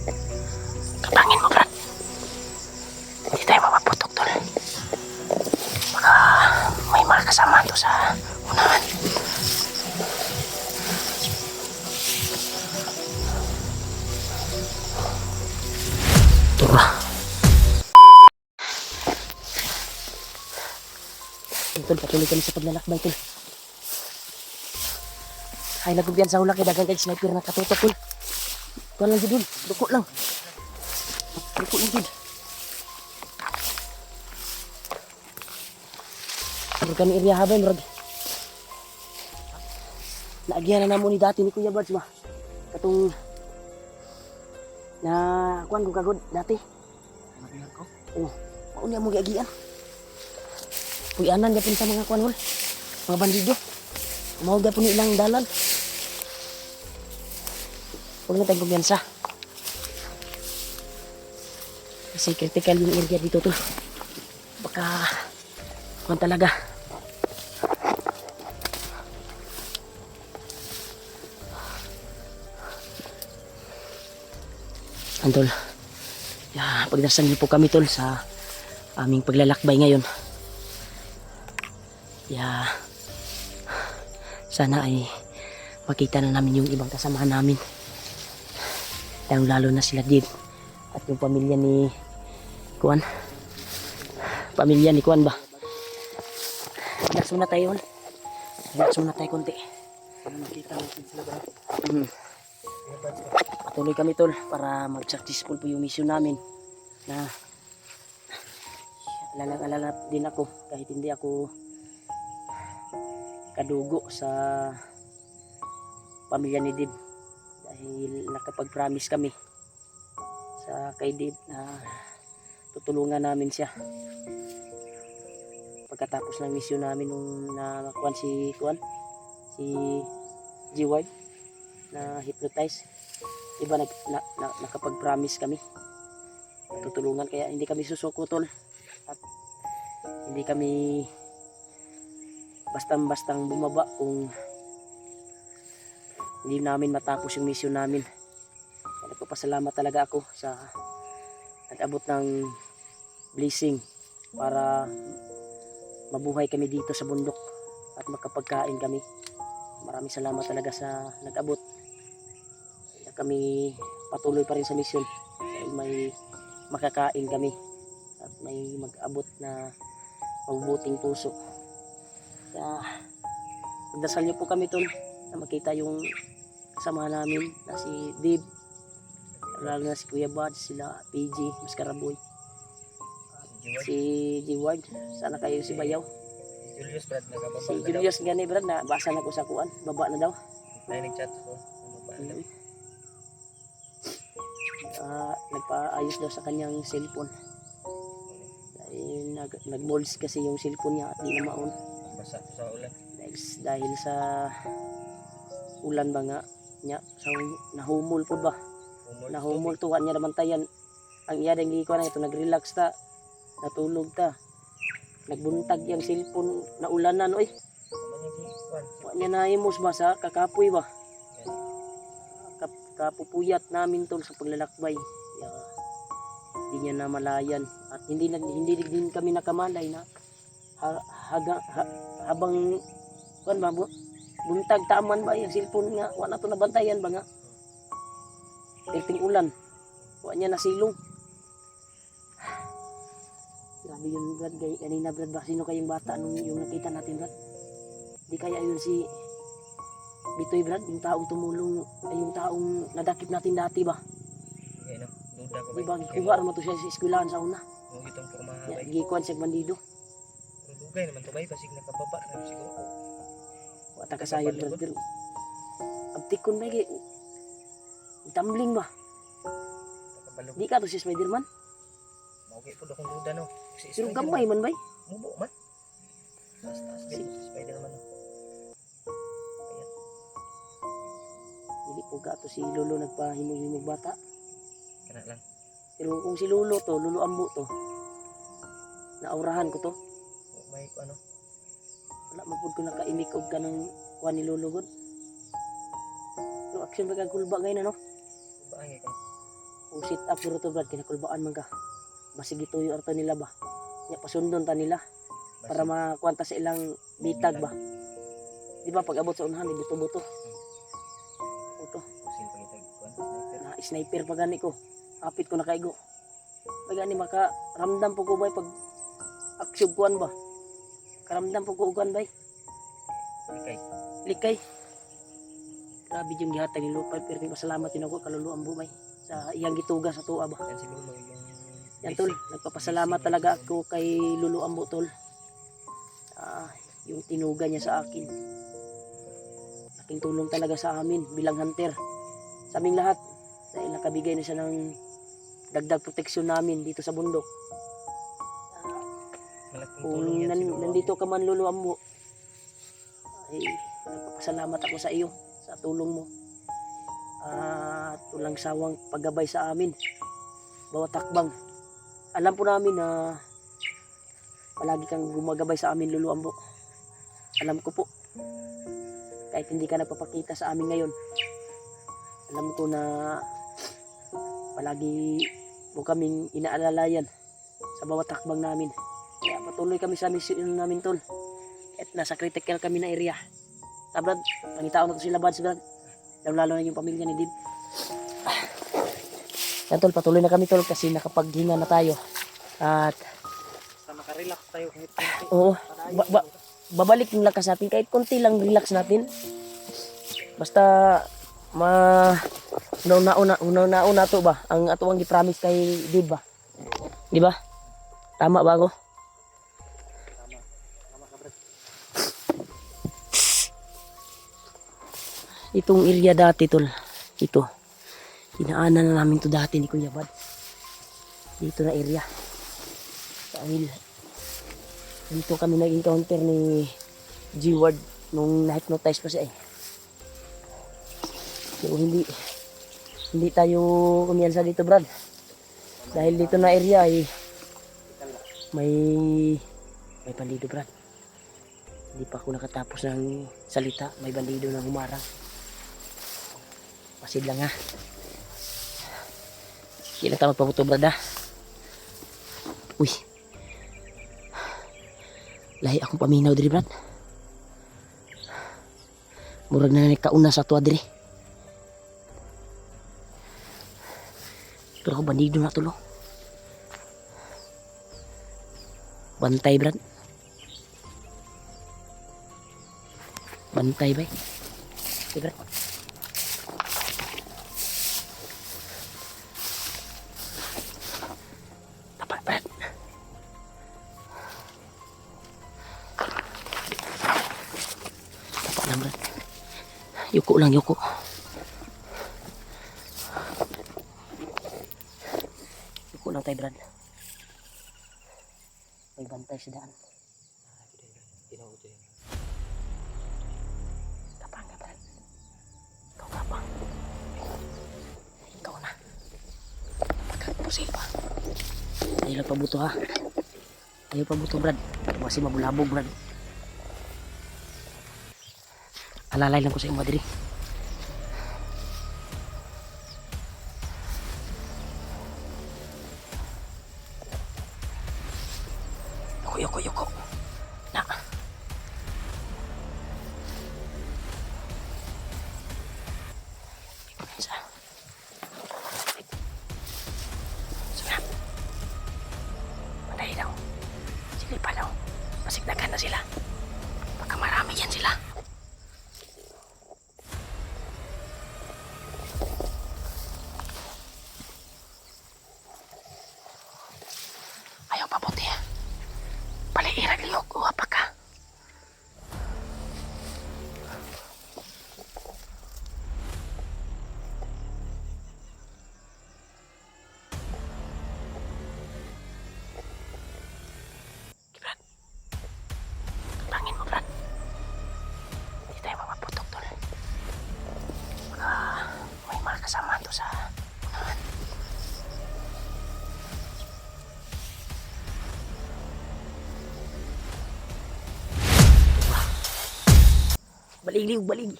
Kapangin mo, Brad. Hindi tayo mapaputok, tol. Baka may mga kasama to sa unahan. Tura. Tol, patuloy kami sa paglalakbay, tol. Ay, nagugyan sa hula kay dagang kay sniper na katutok, tol. Kuha lang dun, duko lang. Duko lang dun. Pero kami area habay, murag. Naagyan na namo ni dati ni Kuya Bards ba? Katong na kuan ko kagod dati. Nabihan ko? Oo. Kung niya mo giagian. Puyanan gyapon sa mga kuan hol. Mga bandido. Mao gyapon ilang dalan. Huwag na tayong kumyansa. Kasi critical yung area dito tol. Baka kuan talaga. Tol, pagdasal niyo po kami tol sa aming paglalakbay ngayon. Sana ay makita na namin yung ibang kasamahan namin. Lalo na sila Dib at yung pamilya ni Kuan. Pamilya ni Kuan ba? Relax muna tayo. Relax muna tayo konti. Para makita natin sila ba? Patuloy kami tol para mag-successful po yung mission namin na alala din ako kahit hindi ako kadugo sa pamilya ni Dib dahil nakapag-promise kami sa kay Dib na tutulungan namin siya pagkatapos ng mission namin nung nakakuan si GY na hypnotize. Diba nakapag-promise kami tutulungan kaya hindi kami susuko tol at hindi kami bastang bumaba kung hindi namin matapos yung mission namin. Kaya nagpapasalamat talaga ako sa nag-abot ng blessing para mabuhay kami dito sa bundok at makapagkain kami. Maraming salamat talaga sa nag-abot. Kami patuloy pa rin sa mission dahil may makakain kami at may mag-abot na mabubuting puso. Kaya pagdasal niyo po kami tol na makita yung kasama namin na si Dib, lalo na si Kuya Bards, sila PG, Maskaraboy, si G-Ward, sana kayo si Bayaw, Julius Brad nagababa si Julius gani Brad na basa na ko sa kuan, baba na daw. May nag-chat ko. Nagpaayos daw sa kanyang cellphone dahil nag-molds kasi yung cellphone niya at di na maon Basa sa ulan dahil sa ulan ba nga niya so nahumol po ba nahumol tuwa niya naman tayan ang iya ding gikuan na ito nag-relax ta natulog ta nagbuntag yung cellphone na ulanan oy wa niya naimos ba sa kakapoy ba kapupuyat namin tol sa paglalakbay. Hindi niya namalayan at hindi din kami nakamalay na habang kuan ba buntag taman ba yung cellphone nga wala to nabantayan ba nga perting ulan wa niya nasilong. Grabe yun Brad kanina Brad ba sino kayong bata nung yung nakita natin Brad di kaya yun si Bitoy Brad, yung taong tumulong ay yung taong nadakip natin dati ba? Okay, no? Duda ko ba? Diba, gikuha naman to siya sa eskwelahan sa una. Kung itong pormaha ba? Gikuhan siya bandido. Pero dugay naman to ba? Pasig nakababa na siguro. Wata kasayod Brad, pero abtikon ba yung tumbling ba? Di ka to si Spider-Man? Okay po akong duda no. Pero gamay man ba? Mubo man. Taas din si Spider-Man no. Hindi po ka to si Lolo nagpahimog-himog bata. Kana lang. Pero kung si Lolo to, Lolo Ambo to, naurahan ko to. May ano? Wala mapod ko nakaimikog ka ng kuha ni Lolo God. Pero action ba kang kulba ngayon ano? Baangay ka. Kung sit up pero to brad kinakulbaan man ka. Basig ituyo arto nila ba. Nya pasundon ta nila para makuanta sa ilang bitag ba. Di ba pag abot sa unahan buto-buto. Ito, Pusin pangitag kuan sniper. na sniper pa gani ko. Kapit ko nakaigo. Pag gani maka ramdam po ko bay pag aksyon kuan ba. Karamdam po ko ugan bay. Likay. Likay. Grabe yung gihatag ni Lupay pero pasalamat din ako kaluluan bumay sa iyang gituga sa tuwa ba. Yan si Lolo yung Yan tol, nagpapasalamat talaga ako kay Lulu Ambo tol. Yung tinuga niya sa akin. Laking tulong talaga sa amin bilang hunter. Sa aming lahat dahil nakabigay na siya ng dagdag proteksyon namin dito sa bundok. malaking Kung tulong yan si Lolo. nandito ka man Lulu Ambo, ay nagpapasalamat ako sa iyo sa tulong mo. At walang sawang paggabay sa amin. Bawat takbang. Alam po namin na palagi kang gumagabay sa amin Lulu Ambo. Alam ko po. Kahit hindi ka nagpapakita sa amin ngayon. Alam ko na palagi mo kaming inaalalayan sa bawat takbang namin. Kaya patuloy kami sa mission namin tol. At nasa critical kami na area. Brad, pangitaon na to sila Bads Brad. Lalo na yung pamilya ni Dib. Yan tol, patuloy na kami tol kasi nakapaghinga na tayo. At Basta makarelax tayo kahit oo, babalik yung lakas natin kahit konti lang relax natin. Basta una to ba ang ato ang gi-promise kay Dib ba. Di ba? Tama ba ako? Itong area dati tol, ito inaanan na namin to dati ni Kuya Bad dito na area dahil dito kami nag-encounter ni G-Ward nung na-hypnotize pa siya eh. So hindi tayo kumiyansa dito Brad dahil dito na area ay may bandido Brad. Hindi pa ako nakatapos ng salita, may bandido na humarang. Pasid lang ha. Kailan tayo magpabuto Brad ha. Uy. Lahi akong paminaw diri Brad. Murag na nagkauna sa tuwa diri. Pero ako bandido na tulo. Bantay Brad. Bantay ba? Okay Brad. Tapat Brad. Tapat lang Brad. Yuko lang yuko. Yuko lang tayo Brad. May bantay sa daan. tinawag ko yun. Kapang ka Brad. Ikaw kapang. Ikaw na. Pagkapusil pa. Ayaw lang pabuto ha. Ayaw pabuto Brad. Kasi mabulabog Brad. Alalay lang ko sa iyong madiri. Yoko. Na. Isa. Sunod. Patay daw. Sili pa daw. Masigdagan na sila. Baka marami yan sila. Ayaw pabuti ha. Paliirag liyok o apa ka? Brad. Pangin mo Brad. Hindi tayo mapaputok tol. Baka may mga kasama to sa unahan. Balig.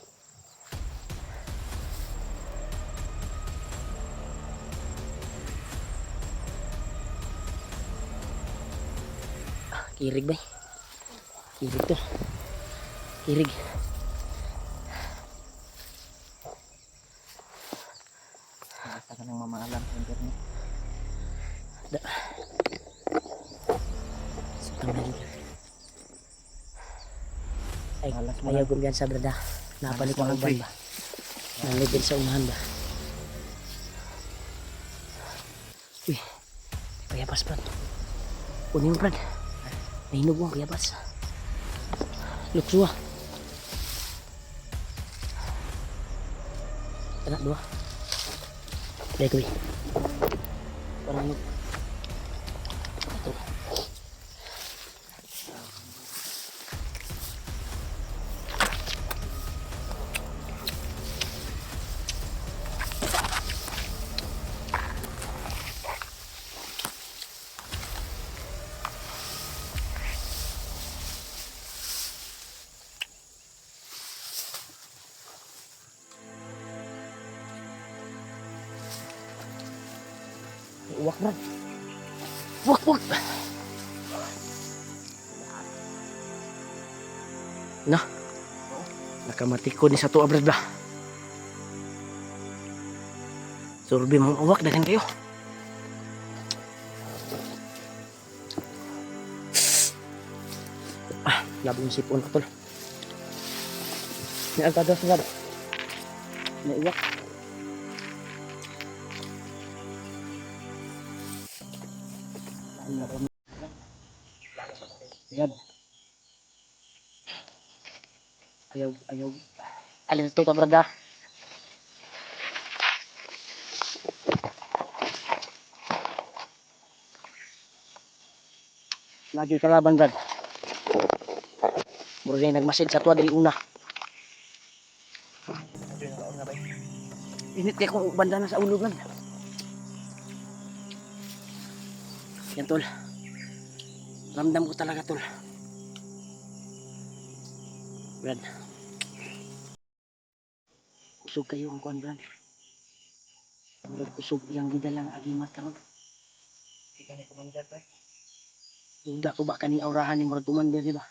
Kirig ba? Kirig to. Kirig. Basta ka nang mamaalam sa internet. Sutang na rin. Ay, Malas mo ayaw lang. gumyan sa brada. Napalit Malas mo ang lang, uban pre. ba? Nalipid sa unahan ba? Uy, kayabas brad. Kunin mo brad. Nahinog mo ang kayabas. Luksua. Anak dua. Dahil ko eh. Parang ano. Ito. Uwak brad. Uwak, uwak. Nah. Nakamatiko ni sa tuwa brad ba? Surbi mong uwak dagan kayo. Labong sipon ko tol. May altadas brad. May uwak. Yan. Ayaw. Alin ito ka brada? Lagi kalaban brad. Muro na nagmasid sa tuwa dali una. Ito yung nakaon na ba? Init kaya kung banda na sa ulo brad. Yan tol. Ramdam ko talaga tol. Brad. Kusog kayo ang kuhan brad. Brad kusog yung gidalang agimat karon. Hindi ka na kumandar ba? Duda ko ba kaning aurahan ni Murag Commander, di ba?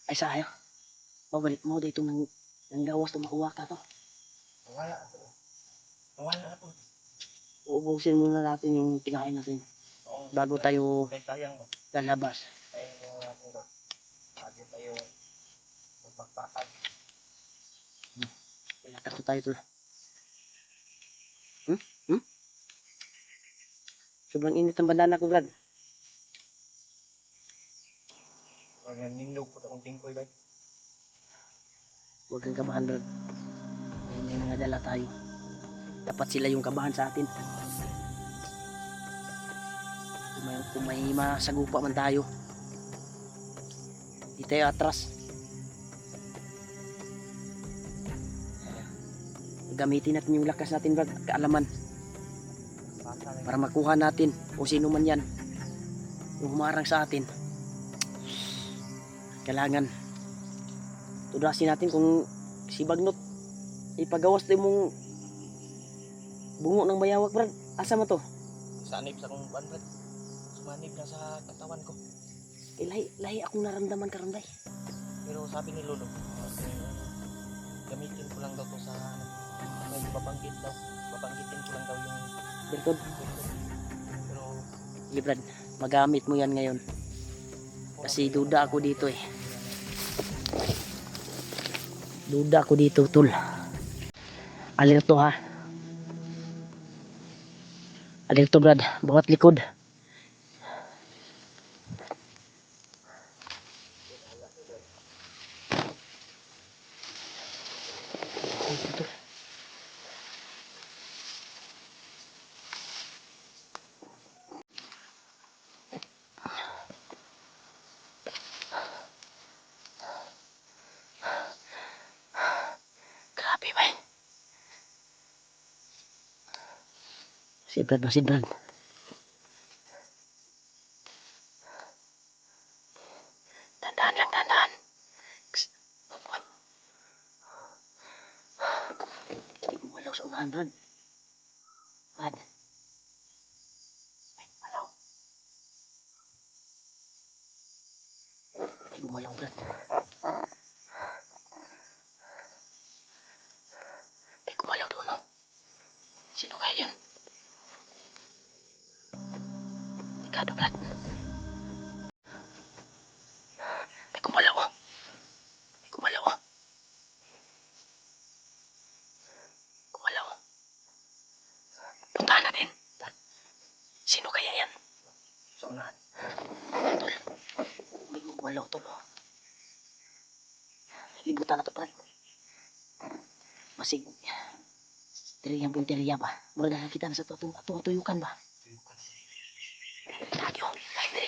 Ay sayo. Mabalik mo dito ng gawas to makuha ka to. Wala. Wala po. Uubusin muna natin yung tinahin natin Oo. bago tayo Kaya sayang mo. lalabas. Ay, wala po ba? Lagi tayo magpagpakad. Ilakas na tayo to. Hmm? Sobrang init ang bandana ko, Brad. Huwag yan nindog po akong tingkoy ba? Huwag kang kabahan, Brad. May mga dala tayo. Dapat sila yung kabahan sa atin. Kung may masagupa man tayo, di tayo atras. Gamitin natin yung lakas natin, Brad, at kaalaman para makuha natin kung sino man yan yung humarang sa atin. Kailangan tudasin natin kung si Bagnot ipagawas din mong bungo ng bayawak, Brad. Asa mo to? Sanib sa kong buwan, Brad. Sumanib na sa katawan ko. Lahi akong naramdaman karon day. Pero sabi ni Lolo, gamitin ko lang daw to sa may babanggit daw. Babanggitin ko lang daw yung Bertod, pero sige Brad, magamit mo yan ngayon. Kasi duda ako dito eh. Duda ako dito, tol. Alerto ha. Alerto, Brad. Bawat likod. Grabe ba? Si Brad ba si Brad? Tandaan lang, tandaan. Hindi mo walaw sa unahan, Brad. Brad. Ay, walaw. Gumalaw, Brad. May gumalaw doon, no? Sino kaya yun? Delikado, Brad. May gumalaw, oh. May gumalaw, oh. Gumalaw. Puntahan natin. Sino kaya yan? Sa unahan. Tol. May gumalaw, tol, oh. Libutan na to, Brad. Masig. Teriya punteriya ba? Mula na kita na sa tuyukan ba? Lagi, oh. Lagi,